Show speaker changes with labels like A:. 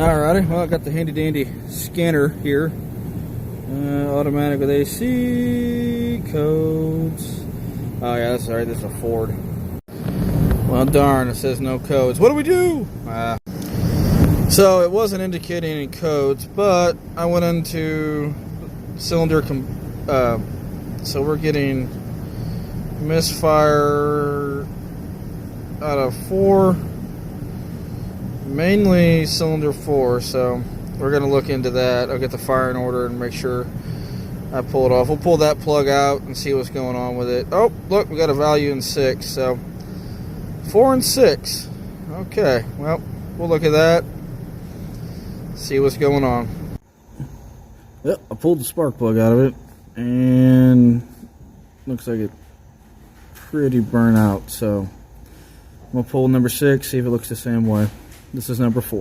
A: Alrighty, well, I got the handy dandy scanner here. Automatic with AC codes. Oh yeah, that's alright. This is a Ford. Well, darn, it says no codes. What do we do? So it wasn't indicating any codes, but I went into cylinder. So we're getting misfire out of 4, mainly cylinder 4. So we're going to look into that. I'll get the fire in order and make sure I pull it off. We'll pull that plug out and see what's going on with it. Oh, look, we got a value in 6. So 4 and 6. Okay, well, we'll look at that, see what's going on. Yep, I pulled the spark plug out of it, and looks like it's pretty burnt out. So I'm gonna pull number 6, see if it looks the same way. This is number 4.